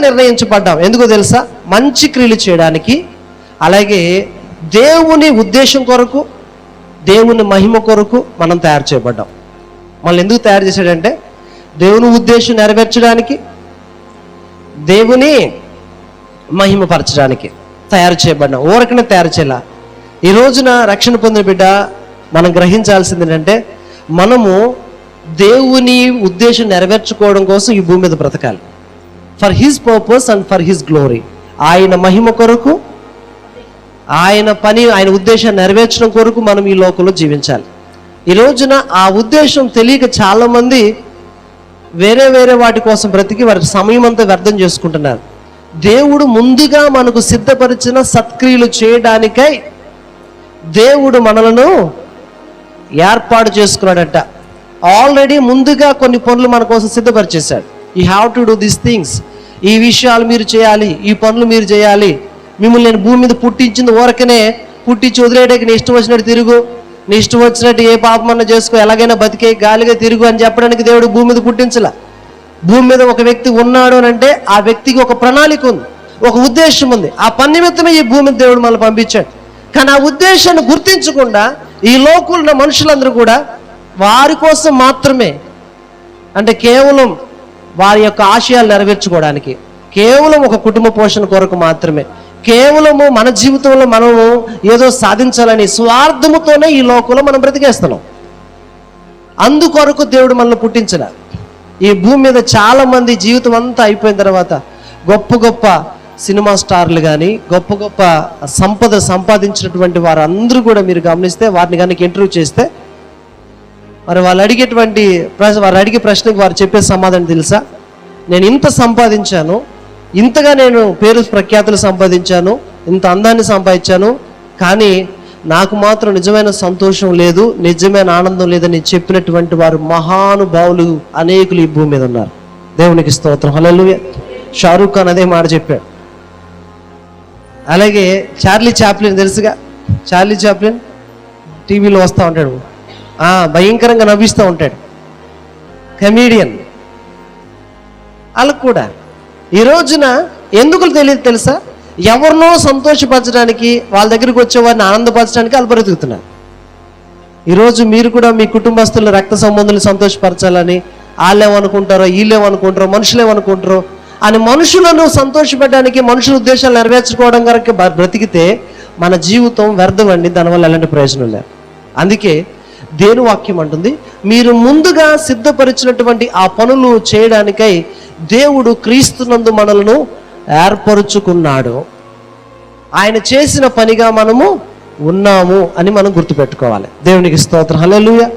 నిర్ణయించబడ్డాం. ఎందుకో తెలుసా? మంచి క్రియలు చేయడానికి, అలాగే దేవుని ఉద్దేశం కొరకు, దేవుని మహిమ కొరకు మనం తయారు చేయబడ్డాం. మళ్ళీ ఎందుకు తయారు చేశాడంటే దేవుని ఉద్దేశం నెరవేర్చడానికి, దేవుని మహిమపరచడానికి తయారు చేయబడ్డాం. ఊరకనే తయారు చేయాల. ఈ రోజున రక్షణ పొందిన బిడ్డ మనం గ్రహించాల్సింది ఏంటంటే, మనము దేవుని ఉద్దేశం నెరవేర్చుకోవడం కోసం ఈ భూమి మీద బ్రతకాలి. For his purpose and for his glory. ఆయన మహిమ కొరకు, ఆయన పని, ఆయన ఉద్దేశాన్ని నెరవేర్చడం కొరకు మనం ఈ లోకంలో జీవించాలి. ఈ రోజున ఆ ఉద్దేశం తెలియక చాలామంది వేరే వేరే వాటి కోసం బ్రతికి వారి సమయం అంతా వ్యర్థం చేసుకుంటున్నారు. దేవుడు ముందుగా మనకు సిద్ధపరిచిన సత్క్రియలు చేయడానికై దేవుడు మనలను ఏర్పాటు చేసుకున్నాడట. ఆల్రెడీ ముందుగా కొన్ని పనులు మన కోసం సిద్ధపరిచేశాడు. You have to do this things. ఈ విషయాలు మీరు చేయాలి, ఈ పనులు మీరు చేయాలి. మిమ్మల్ని నేను భూమి మీద పుట్టించింది ఊరకనే పుట్టించి వదిలేయడానికి నీ ఇష్టం వచ్చినట్టు తిరుగు, నీ ఇష్టం వచ్చినట్టు ఏ పాపమన్నా చేసుకో, ఎలాగైనా బతికే గాలిగా తిరుగు అని చెప్పడానికి దేవుడు భూమి మీద పుట్టించలా. భూమి మీద ఒక వ్యక్తి ఉన్నాడు అని అంటే ఆ వ్యక్తికి ఒక ప్రణాళిక ఉంది, ఒక ఉద్దేశం ఉంది. ఆ పని నిమిత్తమే ఈ భూమి మీద దేవుడు మనల్ని పంపించాడు. కానీ ఆ ఉద్దేశాన్ని గుర్తించకుండా ఈ లోకంలో ఉన్న మనుషులందరూ కూడా వారి కోసం మాత్రమే, అంటే కేవలం వారి యొక్క ఆశయాలు నెరవేర్చుకోవడానికి, కేవలం ఒక కుటుంబ పోషణ కొరకు మాత్రమే, కేవలము మన జీవితంలో మనము ఏదో సాధించాలని స్వార్థముతోనే ఈ లోకంలో మనం బ్రతికేస్తున్నాం. అందుకొరకు దేవుడు మనల్ని పుట్టించలే. ఈ భూమి మీద చాలామంది జీవితం అంతా అయిపోయిన తర్వాత గొప్ప గొప్ప సినిమా స్టార్లు కానీ, గొప్ప గొప్ప సంపద సంపాదించినటువంటి వారు అందరూ కూడా మీరు గమనిస్తే, వారిని కనుక ఇంటర్వ్యూ చేస్తే మరి వారు అడిగే ప్రశ్నకు వారు చెప్పే సమాధానం తెలుసా? నేను ఇంత సంపాదించాను, ఇంతగా నేను పేరు ప్రఖ్యాతులు సంపాదించాను, ఇంత అందాన్ని సంపాదించాను, కానీ నాకు మాత్రం నిజమైన సంతోషం లేదు, నిజమైన ఆనందం లేదని చెప్పినటువంటి వారు మహానుభావులు అనేకులు ఈ భూమి మీద ఉన్నారు. దేవునికి స్తోత్రం, హల్లెలూయా. షారూఖ్ ఖాన్ అదే మాట చెప్పాడు. అలాగే చార్లీ చాప్లిన్ తెలుసుగా, చార్లీ చాప్లిన్ టీవీలో వస్తూ ఉంటాడు, భయంకరంగా నవ్విస్తూ ఉంటాడు, కమీడియన్. వాళ్ళకు కూడా ఈ రోజున ఎందుకు తెలియదు తెలుసా? ఎవరినో సంతోషపరచడానికి, వాళ్ళ దగ్గరికి వచ్చే వారిని ఆనందపరచడానికి వాళ్ళు బ్రతుకుతున్నారు. ఈరోజు మీరు కూడా మీ కుటుంబస్తులు, రక్త సంబంధులు సంతోషపరచాలని వాళ్ళేమనుకుంటారో, వీళ్ళేమనుకుంటారో, మనుషులేమనుకుంటారో అని మనుషులను సంతోషపెట్టడానికి, మనుషుల ఉద్దేశాలు నెరవేర్చుకోవడం కనుక బ్రతికితే మన జీవితం వ్యర్థమండి. దానివల్ల ఎలాంటి ప్రయోజనం లేదు. అందుకే దేవుని వాక్యం అంటుంది, మీరు ముందుగా సిద్ధపరిచినటువంటి ఆ పనులు చేయడానికై దేవుడు క్రీస్తునందు మనలను ఏర్పరుచుకున్నాడు. ఆయన చేసిన పనిగా మనము ఉన్నాము అని మనం గుర్తుపెట్టుకోవాలి. దేవునికి స్తోత్రం, హల్లెలూయా.